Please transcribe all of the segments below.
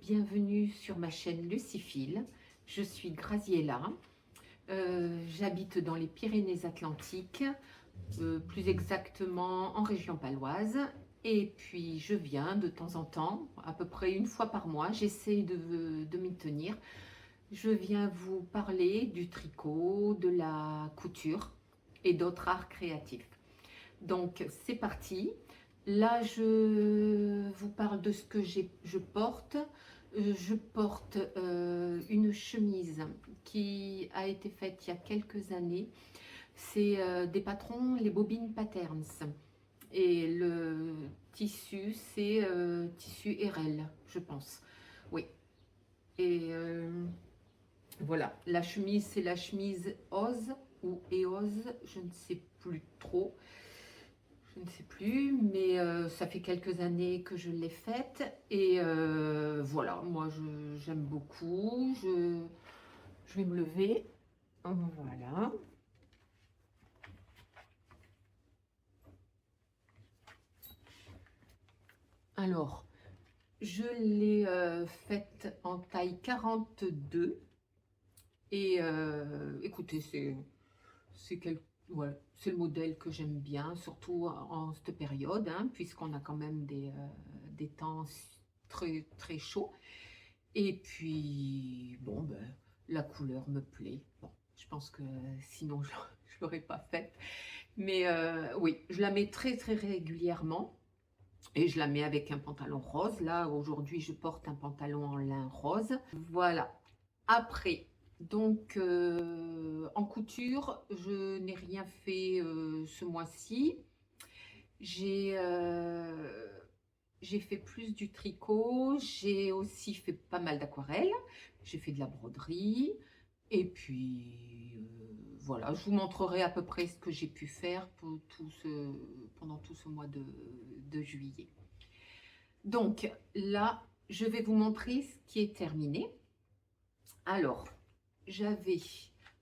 bienvenue sur ma chaîne Luciphile. Je suis Graziella, j'habite dans les Pyrénées-Atlantiques, plus exactement en région paloise. Et puis je viens de temps en temps, à peu près une fois par mois, j'essaie de m'y tenir. Je viens vous parler du tricot, de la couture et d'autres arts créatifs. Donc c'est parti. Là, je vous parle de ce que je porte. Je porte une chemise qui a été faite il y a quelques années. C'est des patrons, les Bobines Patterns. Et le tissu, c'est tissu RL, je pense. Oui. Et voilà, la chemise, c'est la chemise Oz ou Eoz, je ne sais plus trop. Je ne sais plus, mais ça fait quelques années que je l'ai faite. Et voilà, moi j'aime beaucoup. Je vais me lever. Voilà. Alors, je l'ai faite en taille 42. Et écoutez, ouais, c'est le modèle que j'aime bien, surtout en cette période, hein, puisqu'on a quand même des temps très, très chauds. Et puis, bon, ben, la couleur me plaît. Bon, je pense que sinon, je ne l'aurais pas faite. Mais oui, je la mets très, très régulièrement. Et je la mets avec un pantalon rose. Là, aujourd'hui, je porte un pantalon en lin rose. Voilà. Après, donc, en couture, je n'ai rien fait ce mois-ci. J'ai fait plus du tricot, j'ai aussi fait pas mal d'aquarelle, j'ai fait de la broderie, et puis voilà, je vous montrerai à peu près ce que j'ai pu faire pendant tout ce mois de juillet. Donc là, je vais vous montrer ce qui est terminé. Alors, j'avais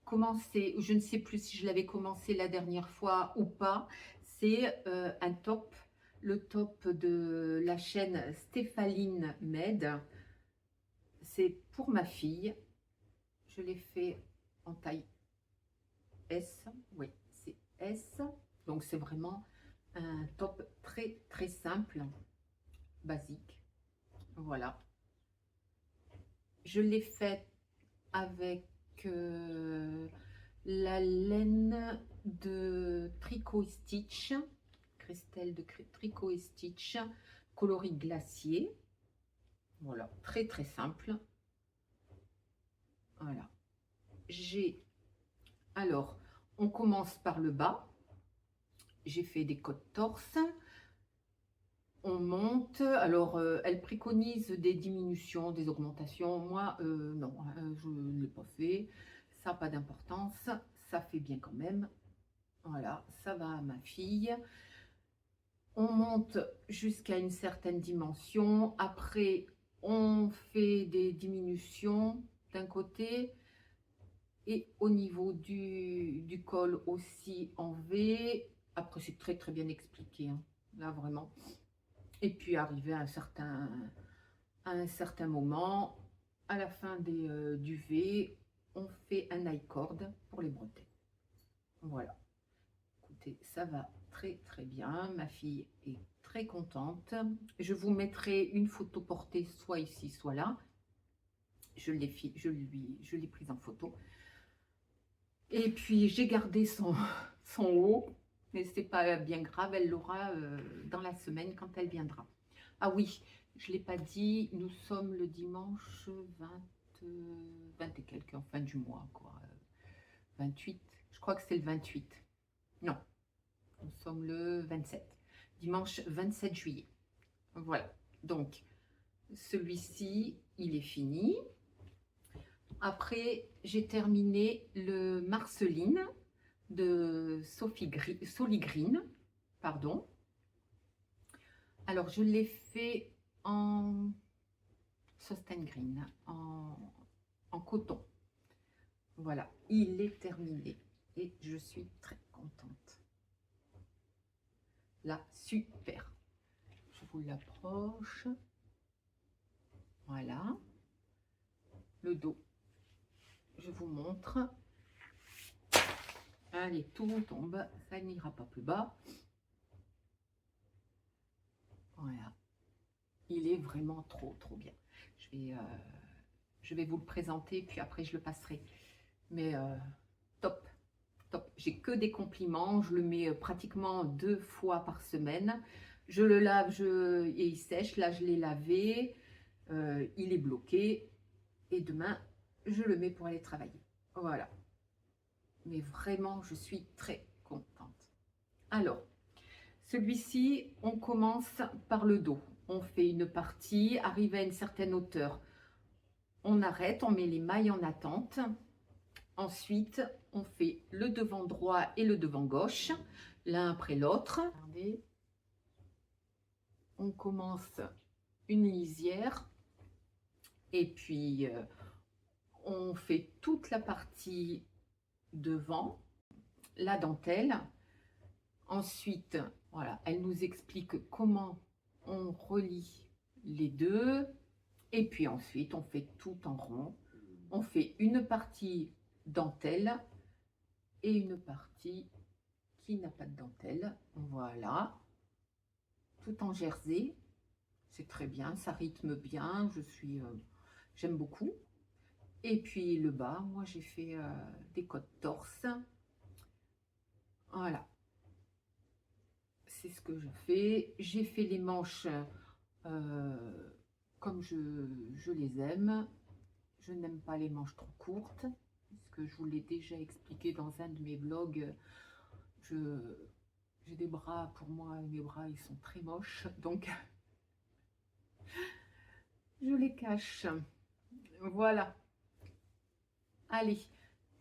commencé, je ne sais plus si je l'avais commencé la dernière fois ou pas, c'est un top, le top de la chaîne Stéphaline Med. C'est pour ma fille. Je l'ai fait en taille S. Oui, c'est S. Donc c'est vraiment un top très très simple, basique. Voilà. Je l'ai fait avec la laine de Tricot Stitch, Christelle de Tricot Stitch, coloris glacier. Voilà, très très simple. Voilà. Alors, on commence par le bas. J'ai fait des côtes torse. On monte. Alors, elle préconise des diminutions, des augmentations. Moi, non, je ne l'ai pas fait. Ça n'a pas d'importance. Ça fait bien quand même. Voilà, ça va à ma fille. On monte jusqu'à une certaine dimension. Après, on fait des diminutions d'un côté. Et au niveau du col aussi en V. Après, c'est très très bien expliqué, hein, là vraiment. Et puis arrivé à un certain moment, à la fin du V, on fait un I-cord pour les bretelles. Voilà. Écoutez, ça va très très bien. Ma fille est très contente. Je vous mettrai une photo portée soit ici, soit là. Je l'ai prise en photo. Et puis j'ai gardé son haut, mais c'est pas bien grave, elle l'aura dans la semaine quand elle viendra. Ah oui, je ne l'ai pas dit, nous sommes le dimanche 20 et quelques, en fin du mois, quoi. 28, je crois que c'est le 28. Non, nous sommes le 27, dimanche 27 juillet. Voilà, donc celui-ci, il est fini. Après, j'ai terminé le Marceline de Solly Green, pardon. Alors, je l'ai fait en Sustain Green, en coton. Voilà, il est terminé et je suis très contente. Là, super. Je vous l'approche. Voilà. Voilà. Le dos, je vous montre. Allez, tout tombe, ça n'ira pas plus bas. Voilà. Il est vraiment trop bien. Je vais vous le présenter, puis après je le passerai. Mais top, top. J'ai que des compliments. Je le mets pratiquement 2 fois par semaine. Je le lave et il sèche. Là, je l'ai lavé. Il est bloqué. Et demain, je le mets pour aller travailler. Voilà. Mais vraiment, je suis très contente. Alors, celui-ci, on commence par le dos. On fait une partie, arrivé à une certaine hauteur. On arrête, on met les mailles en attente. Ensuite, on fait le devant droit et le devant gauche, l'un après l'autre. Regardez. On commence une lisière. Et puis, on fait toute la partie devant, la dentelle. Ensuite, voilà, elle nous explique comment on relie les deux. Et puis ensuite, on fait tout en rond. On fait une partie dentelle et une partie qui n'a pas de dentelle. Voilà. Tout en jersey. C'est très bien, ça rythme bien. J'aime beaucoup. Et puis le bas, moi j'ai fait des côtes torse. Voilà. C'est ce que je fais. J'ai fait les manches comme je les aime. Je n'aime pas les manches trop courtes, puisque je vous l'ai déjà expliqué dans un de mes vlogs. J'ai des bras, pour moi, mes bras, ils sont très moches, donc je les cache. Voilà. Allez,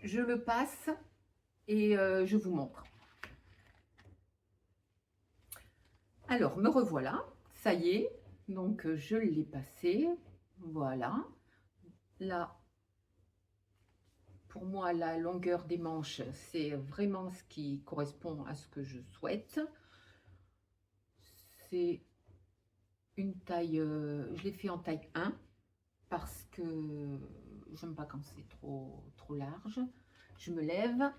je le passe et je vous montre. Alors, me revoilà. Ça y est, donc je l'ai passé. Voilà. Là, pour moi, la longueur des manches, c'est vraiment ce qui correspond à ce que je souhaite. C'est une taille, je l'ai fait en taille 1 parce que j'aime pas quand c'est trop large. Je me lève.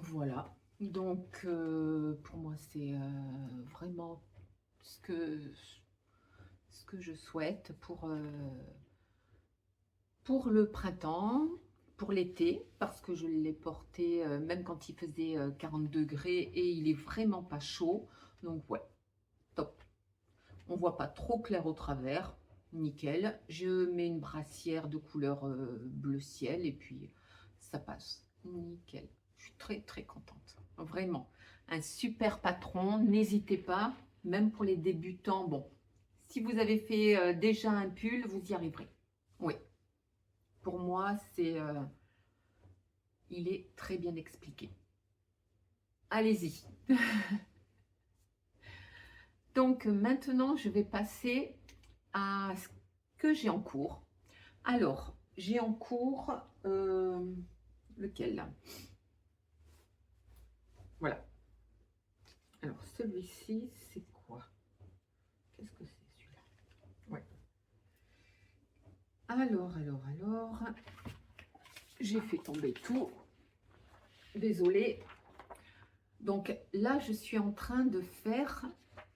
Voilà, donc pour moi c'est vraiment ce que je souhaite pour le printemps, pour l'été, parce que je l'ai porté même quand il faisait 40 degrés et il est vraiment pas chaud. Donc ouais, top. On voit pas trop clair au travers, nickel. Je mets une brassière de couleur bleu ciel et puis ça passe, nickel. Je suis très contente, vraiment. Un super patron, n'hésitez pas, même pour les débutants. Bon, si vous avez fait déjà un pull, vous y arriverez. Oui, pour moi, il est très bien expliqué. Allez-y. Donc maintenant, je vais passer à ce que j'ai en cours. Alors, j'ai en cours lequel là? Voilà. Alors, celui-ci, c'est quoi? Qu'est-ce que c'est celui-là? Ouais. Alors, j'ai fait tomber tout. Désolée. Donc là, je suis en train de faire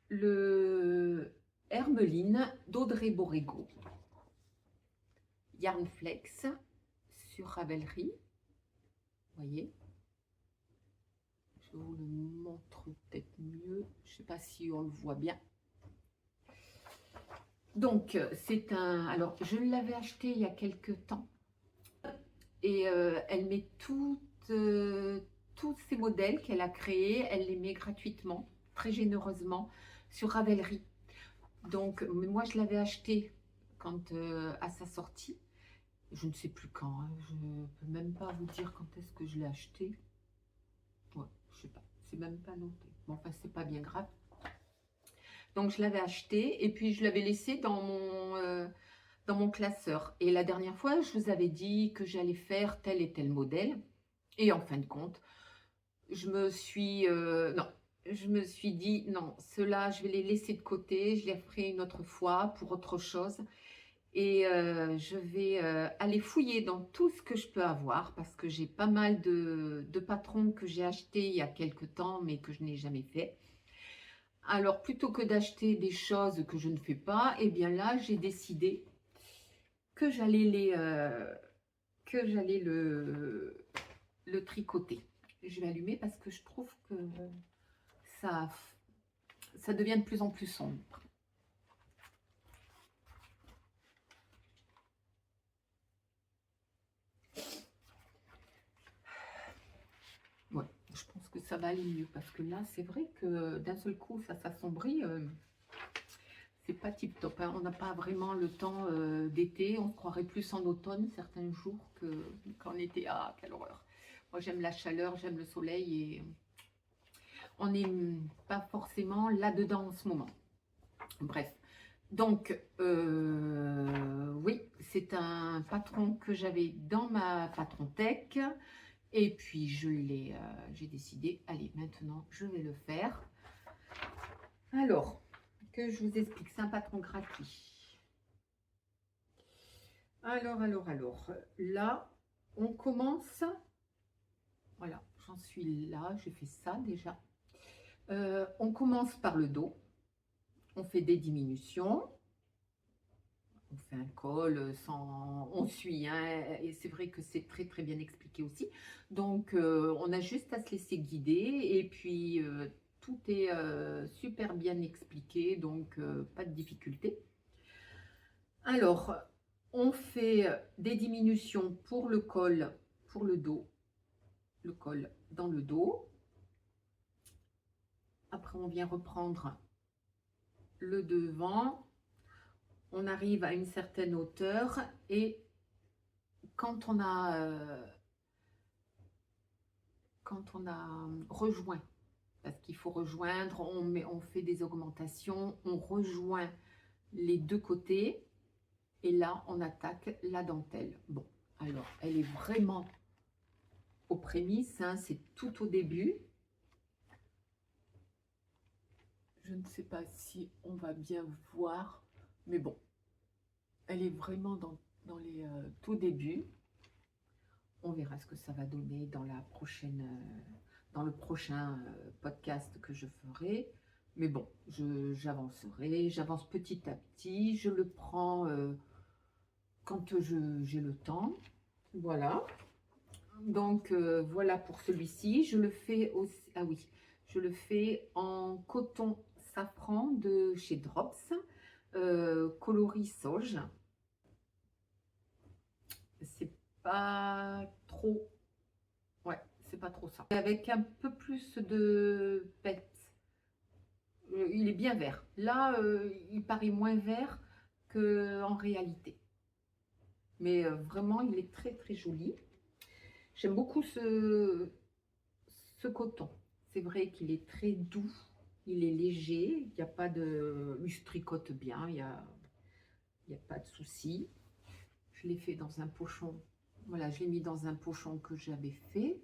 le Hermeline d'Audrey Borrego. Yarnflex sur Ravelry. Vous voyez? Je vous le montre peut-être mieux. Je ne sais pas si on le voit bien. Donc, c'est un... Alors, je l'avais acheté il y a quelques temps. Et elle met tous ces modèles qu'elle a créés, elle les met gratuitement, très généreusement, sur Ravelry. Donc, moi, je l'avais acheté quand à sa sortie. Je ne sais plus quand, hein, je ne peux même pas vous dire quand est-ce que je l'ai acheté. Ouais, je sais pas, c'est même pas noté. Bon, enfin, c'est pas bien grave. Donc, je l'avais acheté et puis je l'avais laissé dans dans mon classeur. Et la dernière fois, je vous avais dit que j'allais faire tel et tel modèle. Et en fin de compte, je me suis non, je me suis dit: «Non, ceux-là, je vais les laisser de côté, je les ferai une autre fois pour autre chose et je vais, aller fouiller dans tout ce que je peux avoir» parce que j'ai pas mal de patrons que j'ai achetés il y a quelque temps, mais que je n'ai jamais fait. Alors plutôt que d'acheter des choses que je ne fais pas, et bien là, j'ai décidé que j'allais le tricoter. Je vais allumer parce que je trouve que ça, ça devient de plus en plus sombre. Ouais, je pense que ça va aller mieux parce que là, c'est vrai que d'un seul coup, ça s'assombrit. C'est pas tip top, hein. On n'a pas vraiment le temps d'été. On se croirait plus en automne certains jours qu'en été. Ah, quelle horreur! Moi, j'aime la chaleur, j'aime le soleil et on n'est pas forcément là-dedans en ce moment. Bref, donc, oui, c'est un patron que j'avais dans ma patron tech. Et puis, j'ai décidé, allez, maintenant, je vais le faire. Alors, que je vous explique, c'est un patron gratuit. Alors, là, on commence. Voilà, j'en suis là, j'ai fait ça déjà. On commence par le dos. On fait des diminutions. On fait un col sans, on suit, hein, et c'est vrai que c'est très très bien expliqué aussi. Donc on a juste à se laisser guider et puis tout est super bien expliqué, donc pas de difficulté. Alors on fait des diminutions pour le col, pour le dos, le col dans le dos. Après on vient reprendre le devant. On arrive à une certaine hauteur et quand on a rejoint, parce qu'il faut rejoindre, on fait des augmentations, on rejoint les deux côtés et là on attaque la dentelle. Bon, alors elle est vraiment aux prémices, hein, c'est tout au début. Je ne sais pas si on va bien voir, mais bon, elle est vraiment dans les tout débuts. On verra ce que ça va donner dans la prochaine, dans le prochain podcast que je ferai. Mais bon, j'avancerai, j'avance petit à petit, je le prends quand j'ai le temps. Voilà. Donc voilà pour celui-ci. Je le fais aussi, ah oui, je le fais en coton safran de chez Drops, coloris sauge. C'est pas trop, ouais, c'est pas trop ça. Avec un peu plus de peps. Il est bien vert. Là, il paraît moins vert qu'en réalité. Mais vraiment, il est très très joli. J'aime beaucoup ce coton. C'est vrai qu'il est très doux. Il est léger. Il n'y a pas de... Il se tricote bien. Il y a pas de souci. Je l'ai fait dans un pochon. Voilà, je l'ai mis dans un pochon que j'avais fait.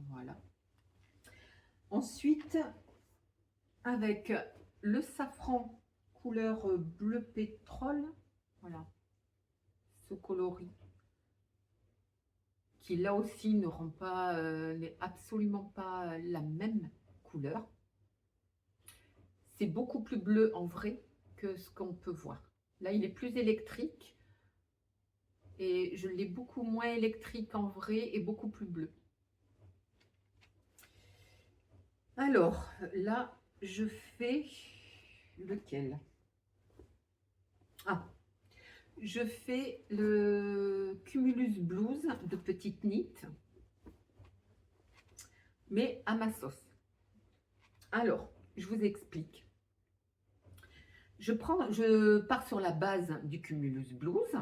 Voilà. Ensuite, avec le safran couleur bleu pétrole, voilà, ce coloris qui là aussi ne rend pas, n'est absolument pas la même couleur. C'est beaucoup plus bleu en vrai que ce qu'on peut voir. Là, il est plus électrique et je l'ai beaucoup moins électrique en vrai et beaucoup plus bleu. Alors là, je fais lequel? Ah, je fais le Cumulus Blues de Petite Nit, mais à ma sauce. Alors, je vous explique. Je pars sur la base du Cumulus Blues,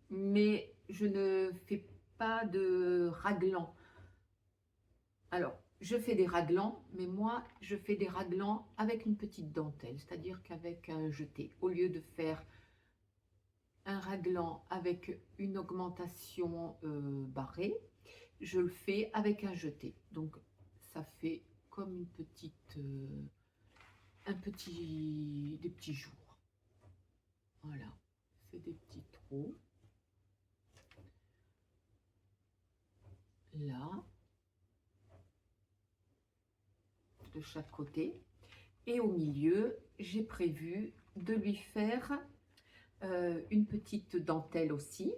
mais je ne fais pas de raglan. Alors, je fais des raglans, mais moi, je fais des raglans avec une petite dentelle, c'est-à-dire qu'avec un jeté, au lieu de faire un raglan avec une augmentation barrée, je le fais avec un jeté. Donc ça fait comme une petite, des petits jours. Voilà, c'est des petits trous. Là, de chaque côté. Et au milieu, j'ai prévu de lui faire une petite dentelle aussi.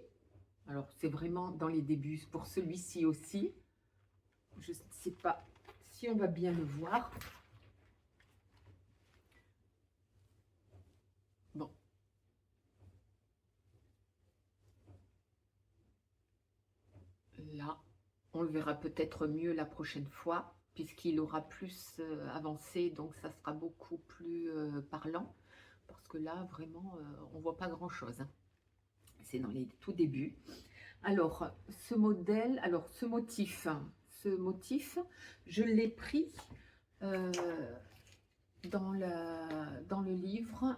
Alors, c'est vraiment dans les débuts pour celui-ci aussi. Je ne sais pas si on va bien le voir. Bon. Là, on le verra peut-être mieux la prochaine fois, puisqu'il aura plus avancé, donc ça sera beaucoup plus parlant. Parce que là, vraiment, on ne voit pas grand-chose. Hein. C'est dans les tout débuts. Alors, ce modèle, alors ce motif, je l'ai pris dans le livre.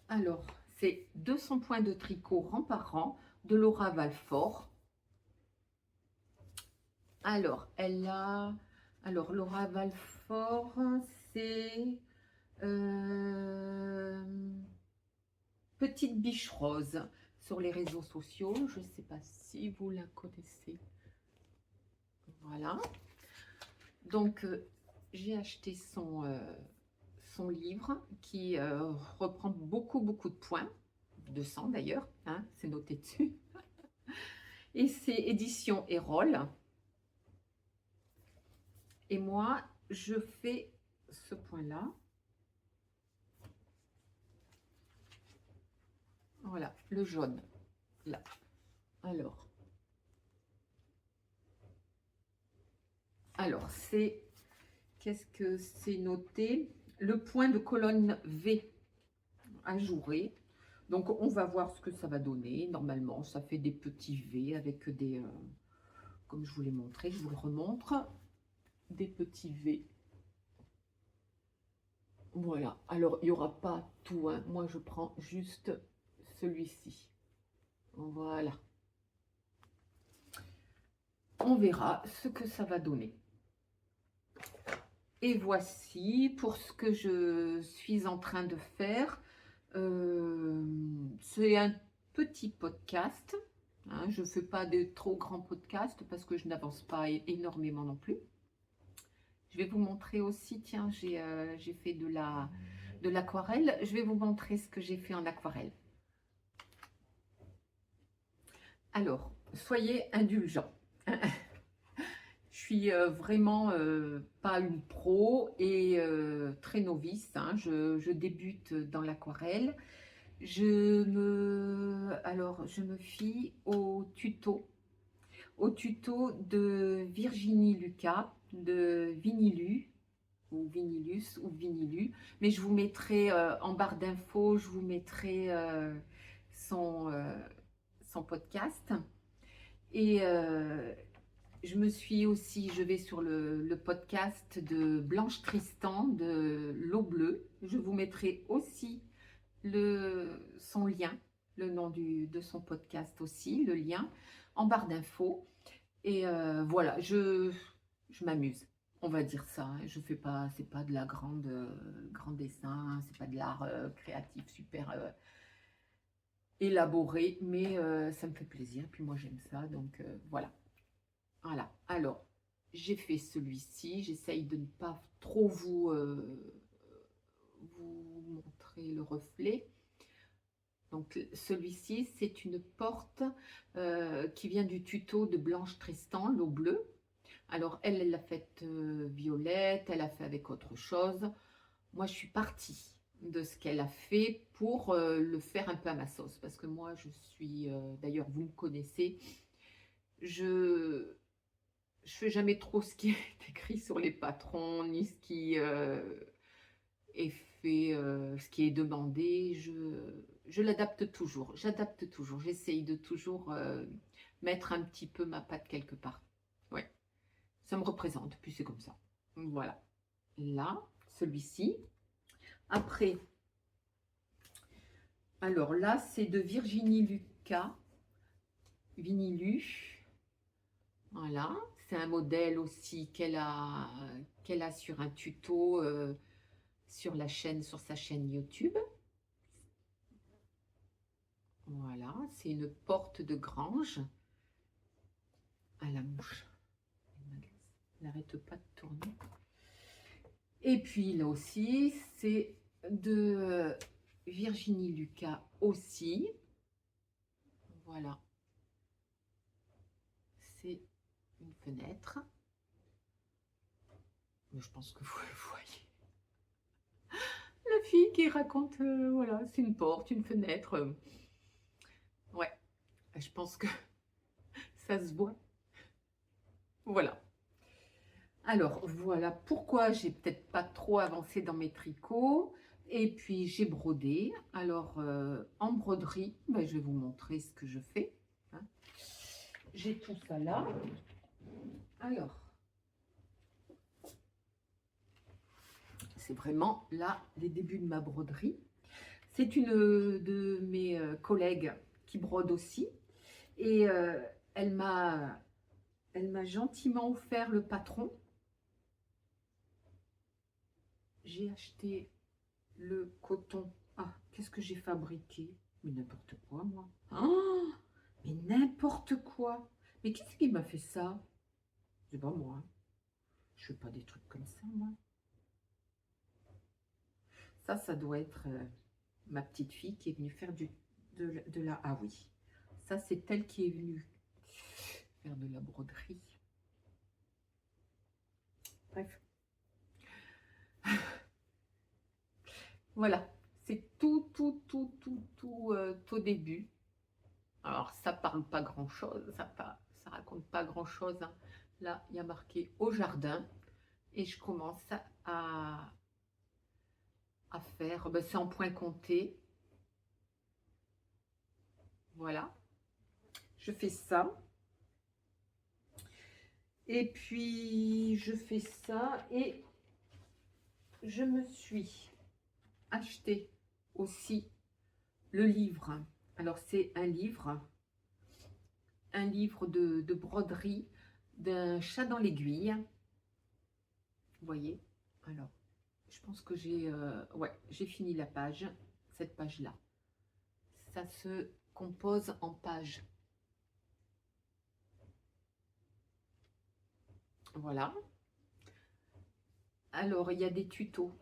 Alors, c'est 200 points de tricot rang par rang de Laura Valfort. Alors, Laura Valfort, c'est Petite Biche Rose sur les réseaux sociaux. Je ne sais pas si vous la connaissez. Voilà. Donc, j'ai acheté son livre qui reprend beaucoup de points, 200 d'ailleurs, hein, c'est noté dessus. Et c'est édition Erol. Et moi, je fais ce point-là. Voilà, le jaune, là. Alors c'est, qu'est-ce que c'est noté? Le point de colonne V ajouré. Donc, on va voir ce que ça va donner. Normalement, ça fait des petits V avec des... comme je vous l'ai montré, je vous le remontre. Des petits V. Voilà. Alors, il n'y aura pas tout. Hein. Moi, je prends juste celui-ci. Voilà. On verra ce que ça va donner. Et voici pour ce que je suis en train de faire. C'est un petit podcast. Hein, je ne fais pas de trop grands podcasts parce que je n'avance pas énormément non plus. Je vais vous montrer aussi, tiens, j'ai fait de l'aquarelle. Je vais vous montrer ce que j'ai fait en aquarelle. Alors, soyez indulgents. Je suis vraiment pas une pro et très novice. Hein. Je débute dans l'aquarelle. Je me fie au tuto de Virginie Lucas, de Vinilu, ou Vinilus, ou Vinilu. Mais je vous mettrai en barre d'infos, je vous mettrai son podcast. Et je vais sur le podcast de Blanche Tristan de L'eau bleue. Je vous mettrai aussi son lien, le nom de son podcast aussi, le lien, en barre d'infos. Et voilà, je m'amuse, on va dire ça. Hein. Je fais pas, c'est pas de la grand dessin, c'est pas de l'art créatif super élaboré, mais ça me fait plaisir. Puis moi j'aime ça, donc voilà. Voilà. Alors, j'ai fait celui-ci. J'essaye de ne pas trop vous montrer le reflet. Donc, celui-ci, c'est une porte qui vient du tuto de Blanche Tristan, l'eau bleue. Alors, elle l'a faite violette, elle a fait avec autre chose. Moi, je suis partie de ce qu'elle a fait pour le faire un peu à ma sauce. Parce que moi, je suis... D'ailleurs, vous me connaissez. Je fais jamais trop ce qui est écrit sur les patrons, ni ce qui est fait, ce qui est demandé. Je l'adapte toujours, j'adapte toujours. J'essaye de toujours mettre un petit peu ma patte quelque part. Ouais, ça me représente, puis c'est comme ça. Voilà. Là, celui-ci. Après, Alors là, c'est de Virginie Lucas, Vinilu. Voilà, c'est un modèle aussi qu'elle a sur un tuto sur la chaîne, sur sa chaîne YouTube. Voilà, c'est une porte de grange. À la mouche. Elle n'arrête pas de tourner. Et puis là aussi, c'est de Virginie Lucas aussi. Voilà. C'est une fenêtre. Mais je pense que vous le voyez. La fille qui raconte, voilà, c'est une porte, une fenêtre. Ouais, je pense que ça se voit. Voilà. Alors, voilà pourquoi j'ai peut-être pas trop avancé dans mes tricots. Et puis, j'ai brodé. Alors, en broderie, ben, je vais vous montrer ce que je fais. Hein. J'ai tout ça là. Alors, c'est vraiment là les débuts de ma broderie. C'est une de mes collègues qui brode aussi. Et elle m'a gentiment offert le patron. J'ai acheté le coton. Ah, qu'est-ce que j'ai fabriqué? Mais n'importe quoi, moi. Oh, mais n'importe quoi. Mais qui c'est qui m'a fait ça? C'est pas moi. Je fais pas des trucs comme ça, moi. Ça doit être ma petite fille qui est venue faire de la... Ah oui. Ça, c'est elle qui est venue faire de la broderie. Bref. Voilà. C'est tout au début. Alors, ça parle pas grand-chose. Ça raconte pas grand-chose. Hein. Là, il y a marqué au jardin. Et je commence à faire, ben, c'est en point compté. Voilà. Je fais ça. Et puis, je fais ça. Et je me suis acheté aussi le livre. Alors, c'est un livre de broderie d'un chat dans l'aiguille. Vous voyez? Alors, je pense que ouais, j'ai fini la page, cette page-là. Ça se compose en pages. Voilà. Alors, il y a des tutos.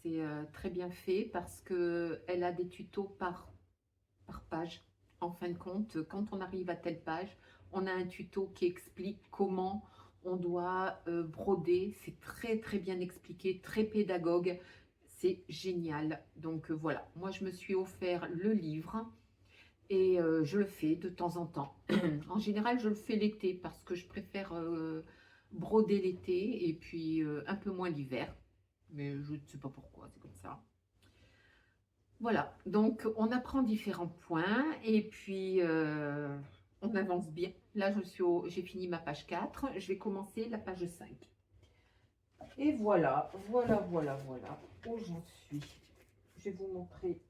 C'est très bien fait parce qu'elle a des tutos par page. En fin de compte, quand on arrive à telle page, on a un tuto qui explique comment on doit broder. C'est très bien expliqué, très pédagogue. C'est génial. Donc voilà, moi je me suis offert le livre et je le fais de temps en temps. En général, je le fais l'été parce que je préfère broder l'été et puis un peu moins l'hiver. Mais je ne sais pas pourquoi, c'est comme ça. Voilà, donc on apprend différents points et puis on avance bien. Là, j'ai fini ma page 4, je vais commencer la page 5. Et voilà où j'en suis. Je vais vous montrer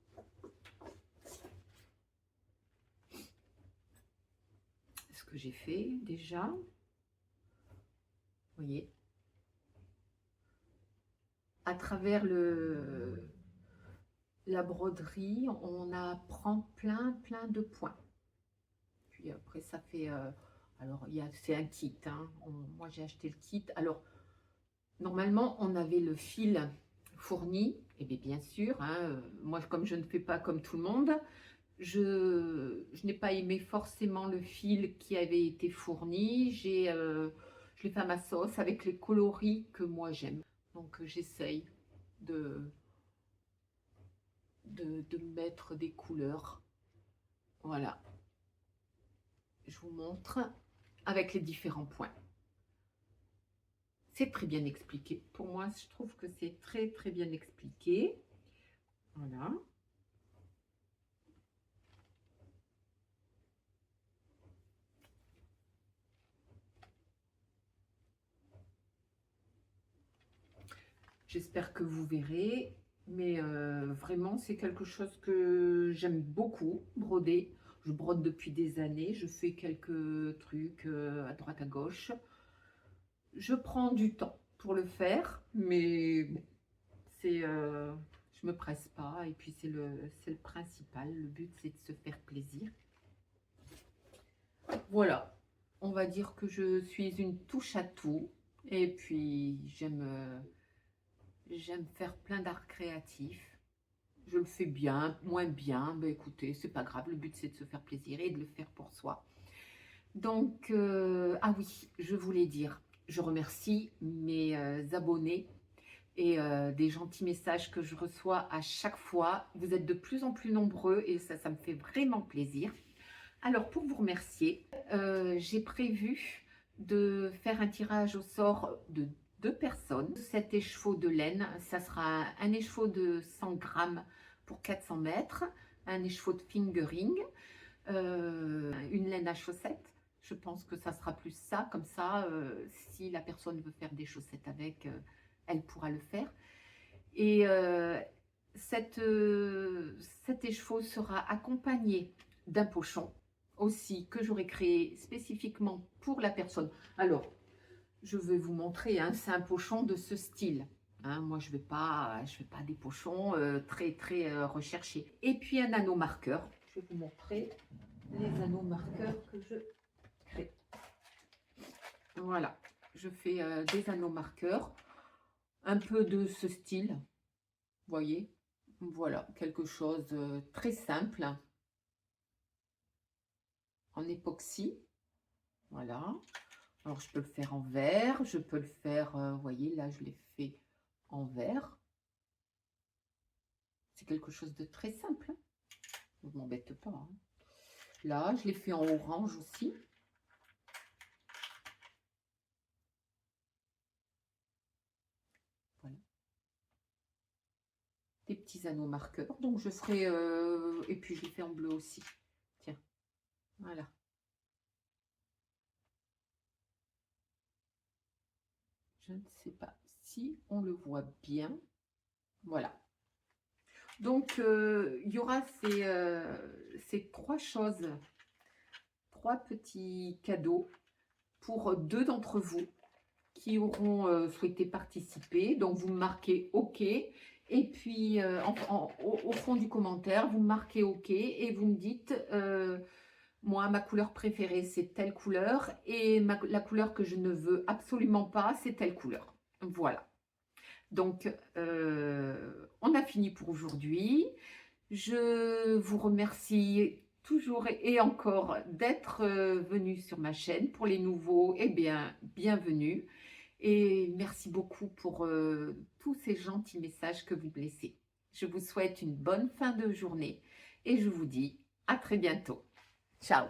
ce que j'ai fait déjà. Vous voyez, à travers la broderie, on apprend plein de points. Puis après, ça fait... alors, c'est un kit. Hein. Moi, j'ai acheté le kit. Alors, normalement, on avait le fil fourni. Et bien sûr, hein, moi, comme je ne fais pas comme tout le monde, je n'ai pas aimé forcément le fil qui avait été fourni. Je l'ai fait à ma sauce avec les coloris que moi j'aime. Donc, j'essaye de mettre des couleurs. Voilà. Je vous montre avec les différents points. C'est très bien expliqué. Pour moi, je trouve que c'est très bien expliqué. Voilà. J'espère que vous verrez. Mais vraiment, c'est quelque chose que j'aime beaucoup, broder. Je brode depuis des années, je fais quelques trucs à droite à gauche. Je prends du temps pour le faire, mais bon, je me presse pas et puis c'est le principal. Le but, c'est de se faire plaisir. Voilà, on va dire que je suis une touche à tout et puis j'aime faire plein d'arts créatifs. Je le fais bien, moins bien, ben écoutez, c'est pas grave, le but c'est de se faire plaisir et de le faire pour soi. Donc, ah oui, je voulais dire, je remercie mes abonnés et des gentils messages que je reçois à chaque fois. Vous êtes de plus en plus nombreux et ça me fait vraiment plaisir. Alors, pour vous remercier, j'ai prévu de faire un tirage au sort de 2 personnes. 7 écheveaux de laine, ça sera un écheveau de 100 grammes pour 400 mètres, un écheveau de fingering, une laine à chaussettes. Je pense que ça sera plus ça, comme ça, si la personne veut faire des chaussettes avec, elle pourra le faire. Et cet écheveau sera accompagné d'un pochon aussi que j'aurais créé spécifiquement pour la personne. Alors, je vais vous montrer, hein, c'est un pochon de ce style. Hein, moi, je vais pas des pochons très recherchés. Et puis un anneau marqueur. Je vais vous montrer les anneaux marqueurs que je crée. Voilà, je fais des anneaux marqueurs, un peu de ce style, vous voyez. Voilà, quelque chose de très simple, en époxy. Voilà. Alors, je peux le faire en verre, je peux le faire, vous voyez, là, je l'ai fait en verre. C'est quelque chose de très simple. Ne m'embête pas. Hein. Là, je l'ai fait en orange aussi. Voilà. Des petits anneaux marqueurs. Donc, je ferai... et puis, je l'ai fait en bleu aussi. Tiens, voilà. Je ne sais pas si on le voit bien. Voilà. Donc, il y aura ces 3 choses, 3 petits cadeaux pour 2 d'entre vous qui auront souhaité participer. Donc, vous marquez OK. Et puis, au fond du commentaire, vous marquez OK et vous me dites, moi, ma couleur préférée, c'est telle couleur. Et la couleur que je ne veux absolument pas, c'est telle couleur. Voilà. Donc, on a fini pour aujourd'hui. Je vous remercie toujours et encore d'être venu sur ma chaîne. Pour les nouveaux, eh bien, bienvenue. Et merci beaucoup pour tous ces gentils messages que vous me laissez. Je vous souhaite une bonne fin de journée et je vous dis à très bientôt. Ciao!